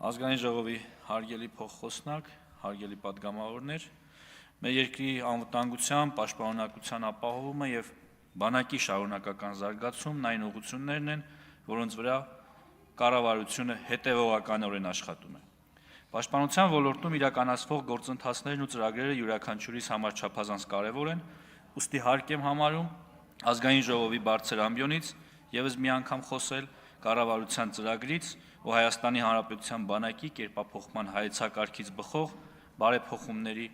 Ազգային ժողովի հարգելի փոխխոսնակ, հարգելի պատգամավորներ, մեր երկրի անվտանգության, պաշտպանունակության ապահովումը եւ բանակի շարունակական զարգացումն այն ուղղություններն են, որոնց վրա կառավարությունը հետևողականորեն աշխատում է։ Պաշտպանության ոլորտում իրականացվող գործընթացներն ու ծրագրերը յուրաքանչյուրիս համար չափազանց կարևոր են, ուստի հարկ եմ համարում ազգային ժողովի բարձր ամբիոնից եւս մի անգամ խոսել կառավարության ծրագրից ու Հայաստանի Հանրապետության բանակի կերպափոխման հայեցակարգից բխող բարեփոխումների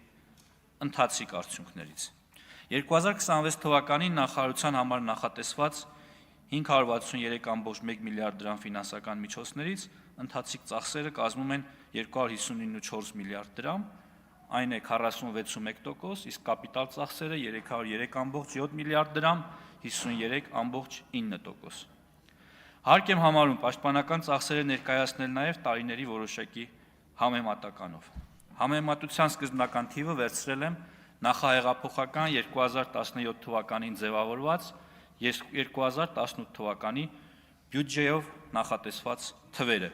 ընթացիկ արդյունքներից։ 2026 թվականին նախարարության համար նախատեսված 563.1 միլիարդ դրամ ֆինանսական միջոցներից ընթացիկ ծախսերը կազմում են 259.4 միլիարդ դրամ, այն է 46.1%, իսկ կապիտալ ծախսերը 303.7 միլիարդ դրամ, 53.9%։ Հարկ եմ համարում պաշտպանական ծախսերը ներկայացնել նաև տարիների որոշակի համեմատականով։ Համեմատության սկզբնական թիվը վերցրել եմ նախահեղափոխական 2017 թվականին ձևավորված 2018 թվականի բյուջեով նախատեսված թվերը։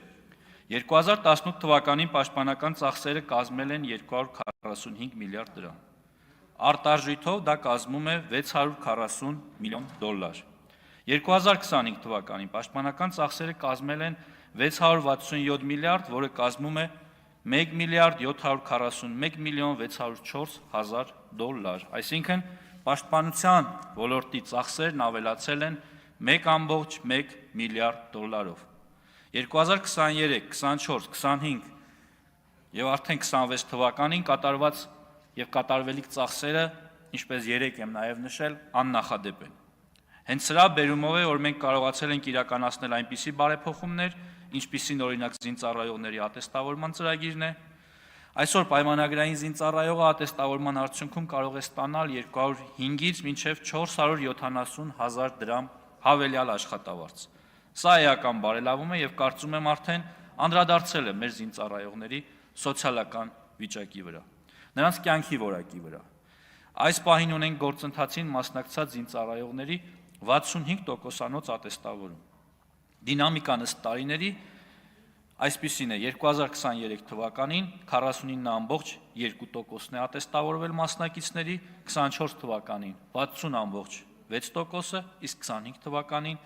2018 թվականին պաշտպանական ծախսերը կազմել են 245 միլիարդ դրամ։ Արտարժույթով դա կազմում է 640 միլիոն դոլար։ 2025 թվականին պաշտպանական ծախսերը կազմել են 667 միլիարդ, որը կազմում է 1 միլիարդ 741 միլիոն 604 հազար դոլար, այսինքն պաշտպանության ոլորտի ծախսերն ավելացել են 1.1 միլիարդ դոլարով։ 2023, 24, 25 եւ արդեն 26 թվականին կատարված եւ կատարվելիք ծախսերը, ինչպես երեք եմ նաեւ նշել, աննախադեպ են։ Հենց սրա բերումով է, որ մենք կարողացել ենք իրականացնել այնպիսի բարեփոխումներ, ինչպիսին օրինակ զինծառայողների ատեստավորման ծրագիրն է։ Այսօր պայմանագրային զինծառայողը ատեստավորման արդյունքում կարող է ստանալ 205-ից մինչև 470 հազար դրամ հավելյալ աշխատավարձ։ Սա էական բարելավում է եւ կարծում եմ արդեն անդրադարձել է մեր զինծառայողների սոցիալական վիճակի վրա, նրանց կյանքի որակի վրա։ Այս պահին ունենք գործընթացին մասնակցած զինծառայողների 65%-անոց ատեստավորում։ Դինամիկան ըստ տարիների այսպիսին է. 2023 թվականին 49.2%-ն է ատեստավորվել մասնակիցների, 24 թվականին 60.6%-ը, իսկ 25 թվականին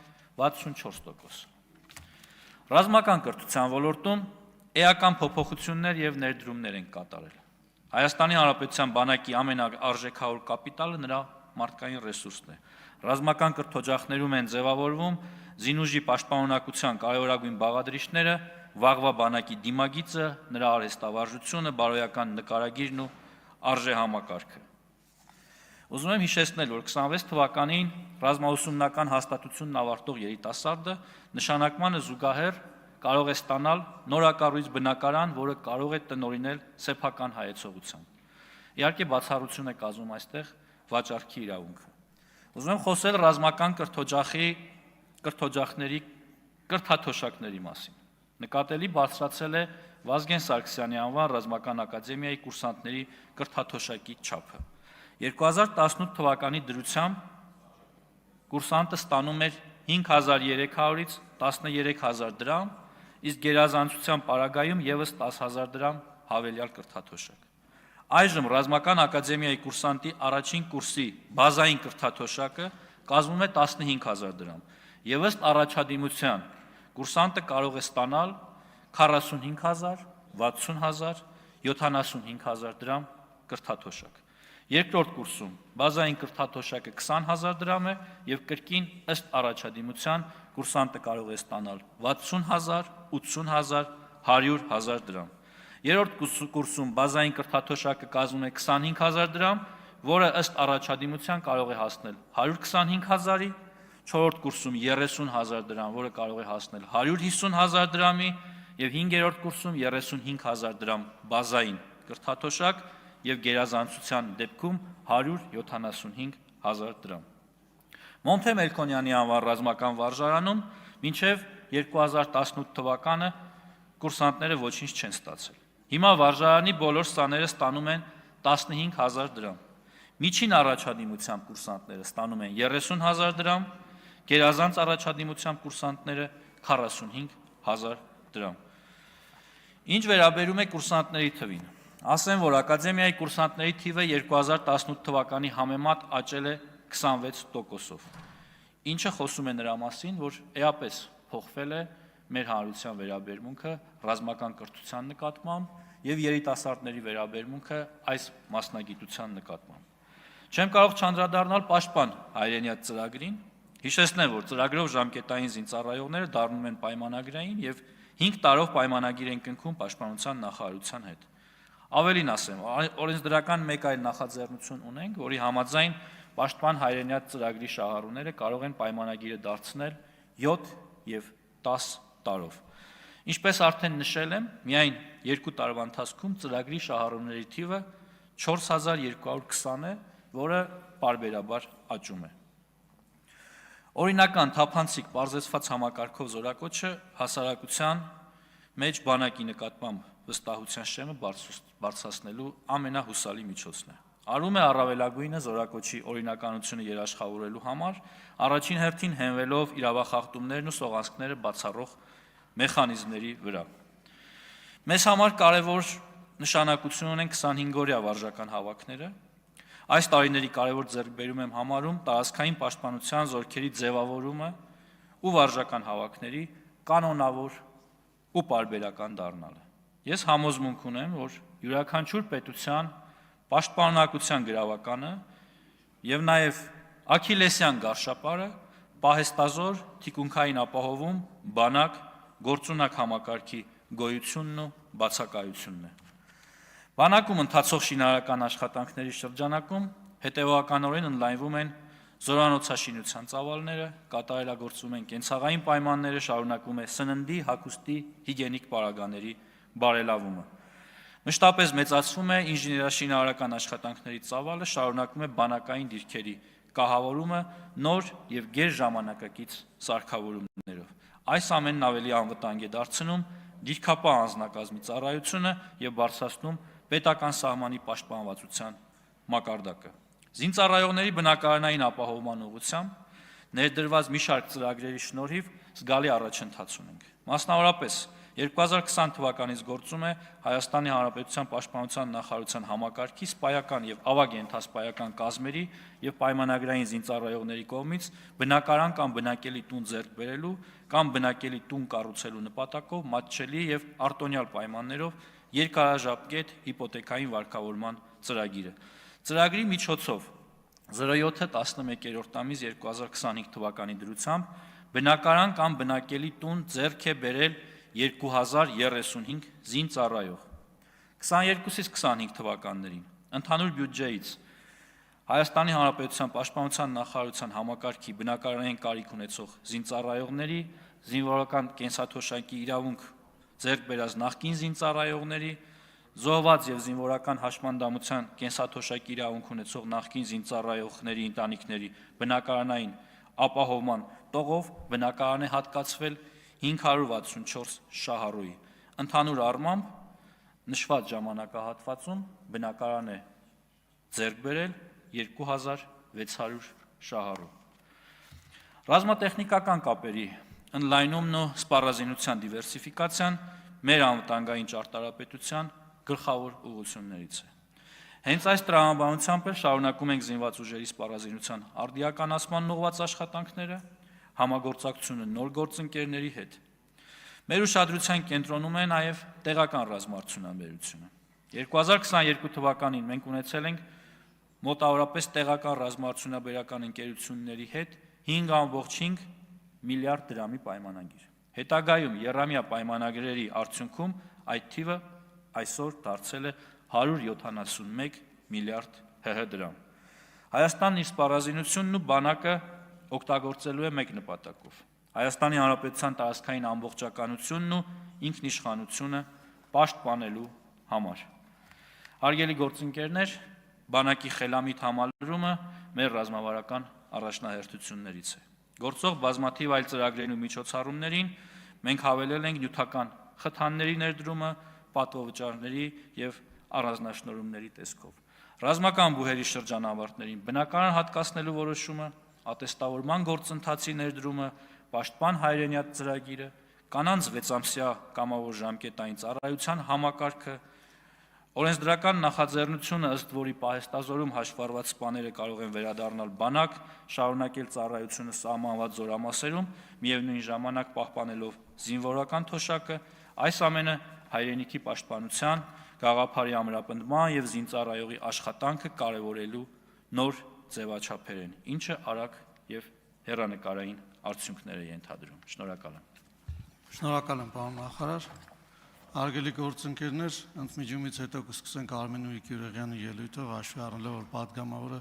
64%։ Ռազմական կրթության ոլորտում էական փոփոխություններ եւ ներդրումներ են կատարել։ Հայաստանի Հանրապետության բանակի ամենաարժեքավոր կապիտալը նրա մարդկային ռեսուրսն է։ Ռազմական կրթօջախներում են ձևավորվում զինուժի պաշտպանունակության կարևորագույն բաղադրիչները, վաղվա բանակի դիմագիծը, նրա արհեստավարժությունը, բարոյական նկարագիրն ու արժեհամակարգը։ Ուզում եմ հիշեցնել, որ 26 թվականին ռազմաուսումնական հաստատությունն ավարտող երիտասարդը նշանակմանը զուգահեռ կարող է ստանալ նորակառույց բնակարան, որը կարող է տնօրինել սեփական հայեցողությամբ։ Իհարկե բացառություն է կազմում այստեղ վաճառքի իրավունքը։ Ուզում եմ խոսել ռազմական կրթօջախների կրթաթոշակների մասին։ Նկատելի բարձրացել է Վազգեն Սարգսյանի անվան ռազմական ակադեմիայի կուրսանտների կրթաթոշակի չափը։ 2018 թվականի դրությամբ կուրսանտը ստանում էր 5300-ից 13000 դրամ, իսկ գերազանցության պարագայում եւս 10000 դրամ հավելյալ կրթաթոշակ։ Այժմ ռազմական ակադեմիայի կուրսանտի առաջին կուրսի բազային կրթաթոշակը կազմում է 15000 դրամ, եւ ըստ առաջադիմության կուրսանտը կարող է ստանալ 45000, 60000, 75000 դրամ կրթաթոշակ։ Երկրորդ կուրսում բազային կրթաթոշակը 20000 դրամ է եւ կրկին ըստ առաջադիմության կուրսանտը կարող է ստանալ 60000, 80000, 100000 դրամ։ Երրորդ կուրսում բազային կրթաթոշակը կազմում է 25000 դրամ, որը ըստ առաջադիմության կարող է հասնել 125000-ի, չորրորդ կուրսում 30000 դրամ, որը կարող է հասնել 150000 դրամի եւ հինգերորդ կուրսում 35000 դրամ բազային կրթաթոշակ եւ գերազանցության դեպքում 175000 դրամ։ Մոնթե Մելքոնյանի անվան ռազմական վարժարանում մինչև 2018 թվականը կուրսանտները ոչինչ չեն ստացել։ Հիմա վարժարանի բոլոր սաները ստանում են 15000 դրամ։ Միջին առաջադիմությամբ կուրսանտները ստանում են 30000 դրամ, գերազանց առաջադիմությամբ կուրսանտները 45000 դրամ։ Ինչ վերաբերում է կուրսանտների թվին, ասեմ, որ ակադեմիայի կուրսանտների թիվը 2018 թվականի համեմատ աճել է 26%-ով, ինչը խոսում է նրա մասին, որ էապես փոխվել է մեր հանրության վերաբերմունքը ռազմական կրթության նկատմամբ եւ երիտասարդների վերաբերմունքը այս մասնագիտության նկատմամբ։ Չեմ կարող չանդրադառնալ պաշտպան հայրենիաց ծրագրին, հիշեցնեմ, որ ծրագրով ժամկետային զինծառայողները դառնում են պայմանագրային եւ 5 տարով պայմանագիր են կնքում պաշտպանության նախարարության հետ։ Ավելին ասեմ, օրենսդրական մեկ այլ նախաձեռնություն ունենք, որի համաձայն պաշտպան հայրենիաց ծրագրի շահառուները կարող են պայմանագիրը դարձնել 7 եւ 10 տարով։ Ինչպես արդեն նշել եմ, միայն 2 տարվա ընթացքում ծրագրի շահառուների թիվը 4220 է, որը պարբերաբար աճում է։ Օրինական թափանցիկ պարզեցված համակարգով զորակոչը հասարակության մեջ բանակի նկատմամբ վստահության շեմը բարձրացնելու ամենահուսալի միջոցն է։ Արվում է առավելագույնը զորակոչի օրինականությունը երաշխավորելու համար, առաջին հերթին հենվելով իրավախախտումներն ու սողանցքները բացառող մեխանիզմների վրա։ Մեզ համար կարևոր նշանակություն ունեն 25-օրյա վարժական հավաքները։ Այս տարիների կարևոր ձեռքբերում եմ համարում տարածքային պաշտպանության զորքերի ձևավորումը ու վարժական հավաքների կանոնավոր ու պարբերական դառնալը։ Ես համոզմունք ունեմ, որ յուրաքանչյուր պետության պաշտպանունակության գրավականը եւ նաեւ աքիլեսյան գարշապարը պահեստազոր թիկունքային ապահովում բանակ գործունակ համակարգի գոյությունն ու բացակայությունն է։ Բանակում ընթացող շինարարական աշխատանքների շրջանակում հետևականորեն ընդլայնվում են զորանոցաշինության ծավալները, կատարելագործվում են կենցաղային պայմանները, շարունակվում է սննդի, հագուստի, հիգիենիկ պարագաների բարելավումը։ Մշտապես մեծացվում է ինժեներաշինարարական աշխատանքների ծավալը, շարունակվում է բանակային դիրքերի կահավորումը նոր եւ գերժամանակակից սարքավորումներով։ Այս ամենն ավելի անվտանգ է դարձնում դիրքապահ անձնակազմի ծառայությունը եւ բարձրացնում պետական սահմանի պաշտպանվածության մակարդակը։ Զինծառայողների բնակարանային ապահովման ուղղությամբ ներդրված մի շարք ծրագրերի շնորհիվ զգալի առաջընթաց ունենք։ Մասնավորապես 2020 թվականից գործում է Հայաստանի Հանրապետության Պաշտպանության նախարարության համակարգի սպայական եւ ավագ ենթասպայական կազմերի եւ պայմանագրային զինծառայողների կողմից բնակարան կամ բնակելի տուն ձեռք բերելու կամ բնակելի տուն կառուցելու նպատակով մատչելի եւ արտոնյալ պայմաններով երկարաժապկետ հիպոթեքային վարկավորման ծրագիրը։ Ծրագրի միջոցով 07-11-րդ ամիս 2025 թվականի դրությամբ բնակարան կամ բնակելի տուն ձեռք է բերել 2035 զինծառայող։ 22-ից 25 թվականներին ընդհանուր բյուջեից Հայաստանի Հանրապետության Պաշտպանության նախարարության համակարգի բնակարանային կարիք ունեցող զինծառայողների, զինվորական կենսաթոշակի իրավունք ձեռք բերած նախկին զինծառայողների, զոհված եւ զինվորական հաշմանդամության կենսաթոշակի իրավունք ունեցող նախկին զինծառայողների ընտանիքների բնակարանային ապահովման տողով բնակարան է հատկացվել 564 շահառուի։ Ընդհանուր առմամբ նշված ժամանակահատվածում բնակարան է ձեռք բերել 2600 շահառու։ Ռազմատեխնիկական կապերի ընդլայնումն ու սպառազինության դիվերսիֆիկացիան մեր անվտանգային ճարտարապետության գլխավոր ուղղություններից է։ Հենց այս տրամաբանությամբ շարունակում ենք զինված ուժերի սպառազինության արդիականացման ուղղված աշխատանքները, համագործակցությունը նոր գործընկերների հետ։ Մեր ուշադրության կենտրոնում է նաև տեղական ռազմաարդյունաբերությունը։ 2022 թվականին մենք ունեցել ենք մոտավորապես տեղական ռազմաարդյունաբերական ընկերությունների հետ 5.5 միլիարդ դրամի պայմանագիր։ Հետագայում եռամյա պայմանագրերի արդյունքում այդ թիվը այսօր դարձել է 171 միլիարդ ՀՀ դրամ։ Հայաստանն իր սպառազինությունն ու բանակը օգտագործելու է մեկ նպատակով՝ Հայաստանի Հանրապետության տարածքային ամբողջականությունն ու ինքնիշխանությունը պաշտպանելու համար։ Հարգելի գործընկերներ, բանակի խելամիտ համալրումը մեր ռազմավարական առաջնահերթություններից է։ Գործող բազմաթիվ այլ ծրագրերին ու միջոցառումներին մենք հավելել ենք նյութական խթանների ներդրումը, պատվովճարների եւ առանձնաշնորհումների տեսքով։ Ռազմական բուհերի շրջանավարտներին բնակարան հատկացնելու որոշումը, ատեստավորման գործընթացի ներդրումը, պաշտպան հայրենիաց ծրագիրը, կանանց 6-ամսյա կամավոր ժամկետային ծառայության համակարգը, օրենսդրական նախաձեռնությունը, ըստ որի պահեստազորում հաշվառված սպաները կարող են վերադառնալ բանակ, շարունակել ծառայությունը սահմանված զորամասերում, միևնույն ժամանակ պահպանելով զինվորական թոշակը, այս ամենը հայրենիքի պաշտպանության, գաղափարի ամրապնդման եւ զինծառայողի աշխատանքը կարեւորելու նոր ձևաչափեր են, ինչը արագ եւ հեռանկարային արդյունքներ է ենթադրում։ Շնորհակալ եմ։ Շնորհակալ եմ, պարոն նախարար։ Հարգելի գործընկերներ, ընդմիջումից հետո կսկսենք Արմեն Ուրիկ Յուրեղյանի ելույթով, հաշվի առնելով, որ պատգամավորը